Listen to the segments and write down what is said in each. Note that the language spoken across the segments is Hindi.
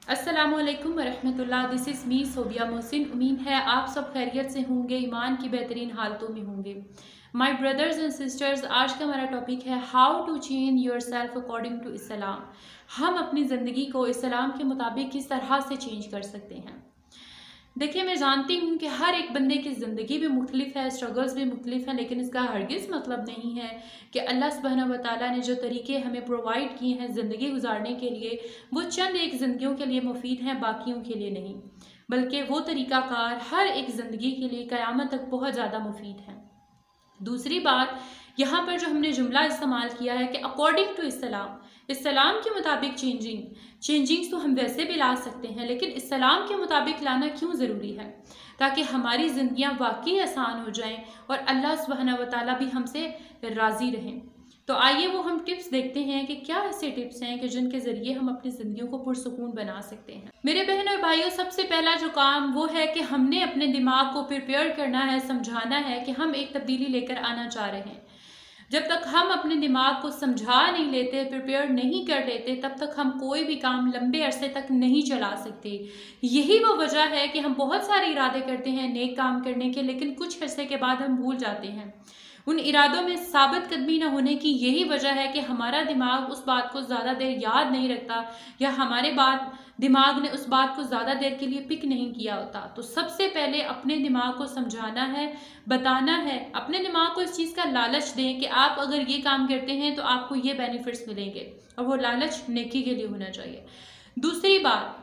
अस्सलामुअलैकुम वरहमतुल्लाह। This is me Sobia Mohsin. उम्मीद है आप सब खैरियत से होंगे, ईमान की बेहतरीन हालतों में होंगे। माय ब्रदर्स एंड सिस्टर्स, आज का हमारा टॉपिक है how to change yourself according to Islam. हम अपनी ज़िंदगी को इस्लाम के मुताबिक किस तरह से चेंज कर सकते हैं। देखिए, मैं जानती हूँ कि हर एक बंदे की ज़िंदगी भी मुख्तलिफ है, स्ट्रगल्स भी मुख्तलिफ हैं, लेकिन इसका हरगिज़ मतलब नहीं है कि अल्लाह सुब्हानहू व तआला ने जो तरीके हमें प्रोवाइड किए हैं ज़िंदगी गुजारने के लिए, वो चंद एक ज़िंदगियों के लिए मुफीद हैं, बाकियों के लिए नहीं। बल्कि वो तरीक़ाकार हर एक ज़िंदगी के लिए क़यामत तक बहुत ज़्यादा मुफीद है। दूसरी बात, यहाँ पर जो हमने जुमला इस्तेमाल किया है कि अकॉर्डिंग टू इस्लाम के मुताबिक चेंजिंग्स तो हम वैसे भी ला सकते हैं, लेकिन इस्लाम के मुताबिक लाना क्यों ज़रूरी है, ताकि हमारी ज़िंदगियाँ वाकई आसान हो जाएं और अल्लाह सुब्हानहू व तआला भी हमसे राज़ी रहें। तो आइए वो हम टिप्स देखते हैं कि क्या ऐसे टिप्स हैं कि जिनके ज़रिए हम अपनी ज़िंदगियों को पुरसुकून बना सकते हैं। मेरे बहन और भाइयों, सबसे पहला जो काम वो है कि हमने अपने दिमाग को प्रिपेयर करना है, समझाना है कि हम एक तब्दीली लेकर आना चाह रहे हैं। जब तक हम अपने दिमाग को समझा नहीं लेते, प्रिपेयर नहीं कर लेते, तब तक हम कोई भी काम लंबे अरसे तक नहीं चला सकते। यही वो वजह है कि हम बहुत सारे इरादे करते हैं नेक काम करने के, लेकिन कुछ अरसे के बाद हम भूल जाते हैं। उन इरादों में साबित कदमी न होने की यही वजह है कि हमारा दिमाग उस बात को ज़्यादा देर याद नहीं रखता, या हमारे दिमाग ने उस बात को ज़्यादा देर के लिए पिक नहीं किया होता। तो सबसे पहले अपने दिमाग को समझाना है, बताना है, अपने दिमाग को इस चीज़ का लालच दें कि आप अगर ये काम करते हैं तो आपको ये बेनिफिट्स मिलेंगे, और वो लालच नेकी के लिए होना चाहिए। दूसरी बात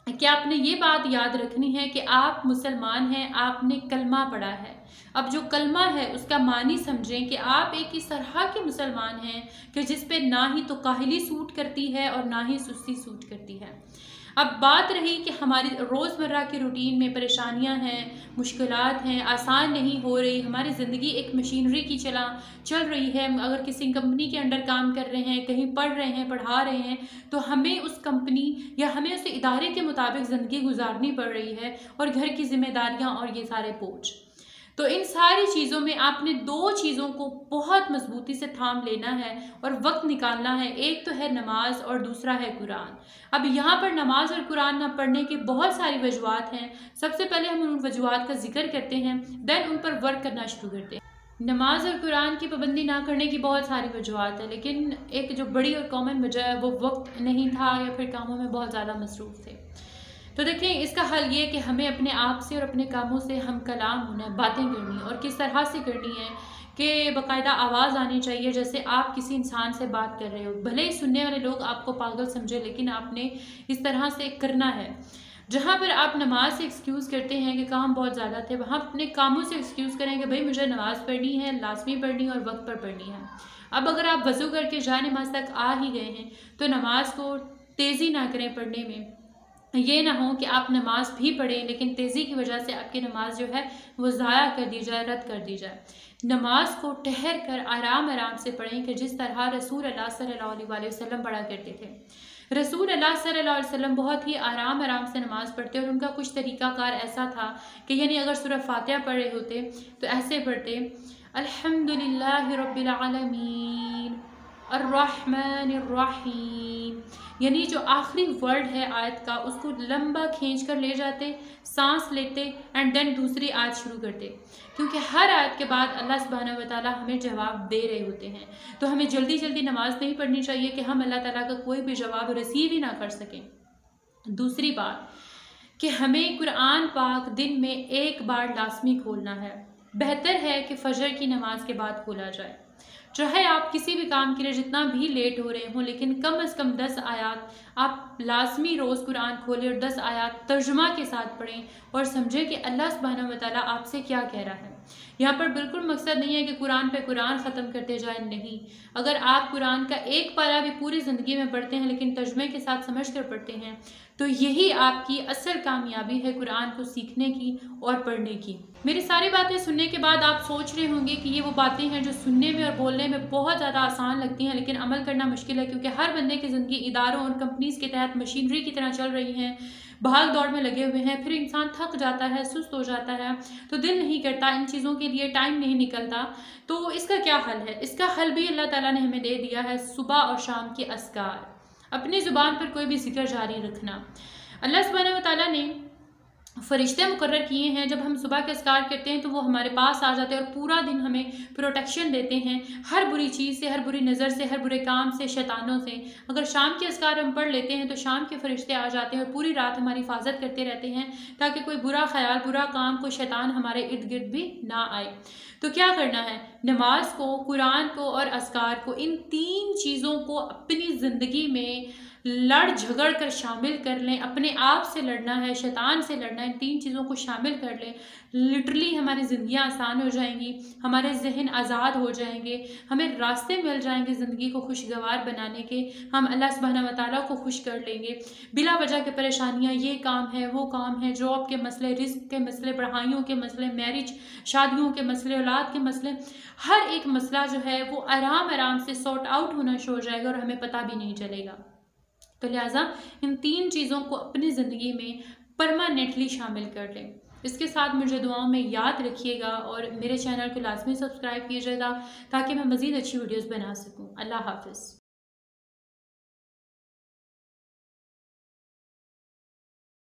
कि आपने ये बात याद रखनी है कि आप मुसलमान हैं, आपने कलमा पढ़ा है। अब जो कलमा है उसका मानी समझें कि आप एक इस तरह के मुसलमान हैं कि जिस पे ना ही तो काहिली सूट करती है और ना ही सुस्ती सूट करती है। अब बात रही कि हमारी रोज़मर्रा की रूटीन में परेशानियां हैं, मुश्किलात हैं, आसान नहीं हो रही, हमारी ज़िंदगी एक मशीनरी की चल रही है। अगर किसी कंपनी के अंडर काम कर रहे हैं, कहीं पढ़ रहे हैं, पढ़ा रहे हैं, तो हमें उस कंपनी या हमें उस इदारे के मुताबिक ज़िंदगी गुजारनी पड़ रही है, और घर की जिम्मेदारियाँ और ये सारे बोझ। तो इन सारी चीज़ों में आपने दो चीज़ों को बहुत मजबूती से थाम लेना है और वक्त निकालना है। एक तो है नमाज और दूसरा है कुरान। अब यहाँ पर नमाज और कुरान ना पढ़ने की बहुत सारी वजूहात हैं। सबसे पहले हम उन वजूहात का जिक्र करते हैं, देन उन पर वर्क करना शुरू करते हैं। नमाज और कुरान की पाबंदी ना करने की बहुत सारी वजूहात है, लेकिन एक जो बड़ी और कॉमन वजह है वो वक्त नहीं था या फिर कामों में बहुत ज़्यादा मसरूफ़ थे। तो देखें, इसका हल ये कि हमें अपने आप से और अपने कामों से हम कलाम होना है, बातें करनी, और किस तरह से करनी है कि बाकायदा आवाज़ आनी चाहिए, जैसे आप किसी इंसान से बात कर रहे हो। भले ही सुनने वाले लोग आपको पागल समझे, लेकिन आपने इस तरह से करना है। जहाँ पर आप नमाज से एक्सक्यूज़ करते हैं कि काम बहुत ज़्यादा थे, वहाँ अपने कामों से एक्सक्यूज़ करें कि भाई मुझे नमाज़ पढ़नी है, लाजमी पढ़नी और वक्त पर पढ़नी है। अब अगर आप वज़ू करके जाए नमाज तक आ ही गए हैं, तो नमाज को तेज़ी ना करें पढ़ने में। ये ना हो कि आप नमाज भी पढ़ें, लेकिन तेज़ी की वजह से आपकी नमाज जो है वो ज़ाया कर दी जाए, रद्द कर दी जाए। नमाज को ठहर कर आराम आराम से पढ़ें कि जिस तरह रसूल अल्लाह सल्लल्लाहु अलैहि वसल्लम पढ़ा करते थे। रसूल अल्लाह सल्लल्लाहु अलैहि वसल्लम बहुत ही आराम आराम से नमाज पढ़ते, और उनका कुछ तरीक़ाकार ऐसा था कि यानी अगर सूरह फातिहा पढ़ रहे होते तो ऐसे पढ़ते, अल्हम्दुलिल्लाहि रब्बिल आलमीन अर्रहमानिर रहीम, यानी जो आखिरी वर्ड है आयत का उसको लंबा खींच कर ले जाते, सांस लेते, एंड देन दूसरी आयत शुरू करते, क्योंकि हर आयत के बाद अल्लाह सुब्हानहू व तआला हमें जवाब दे रहे होते हैं। तो हमें जल्दी जल्दी नमाज नहीं पढ़नी चाहिए कि हम अल्लाह ताला का कोई भी जवाब रिसीव ही ना कर सकें। दूसरी बात कि हमें कुरान पाक दिन में एक बार लाजमी खोलना है। बेहतर है कि फजर की नमाज के बाद खोला जाए। चाहे आप किसी भी काम के लिए जितना भी लेट हो रहे हों, लेकिन कम से कम 10 आयात आप लाजमी रोज़ कुरान खोलें और 10 आयात तर्जुमा के साथ पढ़ें और समझें कि अल्लाह सुब्हानहू व तआला आपसे क्या कह रहा है। यहाँ पर बिल्कुल मकसद नहीं है कि कुरान पे कुरान ख़त्म करते जाए, नहीं। अगर आप कुरान का एक पारा भी पूरी ज़िंदगी में पढ़ते हैं, लेकिन तर्जुमे के साथ समझ कर पढ़ते हैं, तो यही आपकी असल कामयाबी है कुरान को सीखने की और पढ़ने की। मेरी सारी बातें सुनने के बाद आप सोच रहे होंगे कि ये वो बातें हैं जो सुनने में और बोलने में बहुत ज़्यादा आसान लगती हैं, लेकिन अमल करना मुश्किल है, क्योंकि हर बंदे की ज़िंदगी इदारों और कंपनीज़ के तहत मशीनरी की तरह चल रही हैं। भाग दौड़ में लगे हुए हैं, फिर इंसान थक जाता है, सुस्त हो जाता है, तो दिल नहीं करता इन चीज़ों के लिए, टाइम नहीं निकलता। तो इसका क्या हल है? इसका हल भी अल्लाह ताला ने हमें दे दिया है, सुबह और शाम के अस्कार, अपनी ज़ुबान पर कोई भी जिक्र जारी रखना। अल्लाह सुब्हानहू व तआला ने फरिश्ते मुकर्रर किए हैं, जब हम सुबह के अस्कार करते हैं तो वो हमारे पास आ जाते हैं और पूरा दिन हमें प्रोटेक्शन देते हैं हर बुरी चीज़ से, हर बुरी नज़र से, हर बुरे काम से, शैतानों से। अगर शाम के अस्कार हम पढ़ लेते हैं तो शाम के फरिश्ते आ जाते हैं और पूरी रात हमारी हिफाजत करते रहते हैं, ताकि कोई बुरा ख्याल, बुरा काम, कोई शैतान हमारे इर्द गिर्द भी ना आए। तो क्या करना है? नमाज को, कुरान को और अस्कार को, इन 3 चीज़ों को अपनी ज़िंदगी में लड़ झगड़ कर शामिल कर लें। अपने आप से लड़ना है, शैतान से लड़ना है, इन 3 चीज़ों को शामिल कर लें। लिटरली हमारी ज़िंदगियाँ आसान हो जाएंगी, हमारे जहन आज़ाद हो जाएंगे, हमें रास्ते मिल जाएंगे ज़िंदगी को खुशगवार बनाने के। हम अल्लाह सुब्हानहू व तआला को खुश कर लेंगे। बिला वजह के परेशानियाँ, ये काम है, वो काम है, जॉब के मसले, रिस्क के मसले, पढ़ाइयों के मसले, मैरिज, शादियों के मसले, औलाद के मसले, हर एक मसला जो है वो आराम आराम से सॉर्ट आउट होना शुरू हो जाएगा और हमें पता भी नहीं चलेगा। तो लिहाजा इन 3 चीज़ों को अपनी ज़िंदगी में परमानेंटली शामिल कर लें। इसके साथ मुझे दुआओं में याद रखिएगा और मेरे चैनल को लाजमी सब्सक्राइब कीजिएगा, ताकि मैं मज़ीद अच्छी वीडियोस बना सकूं। अल्लाह हाफ़िज़।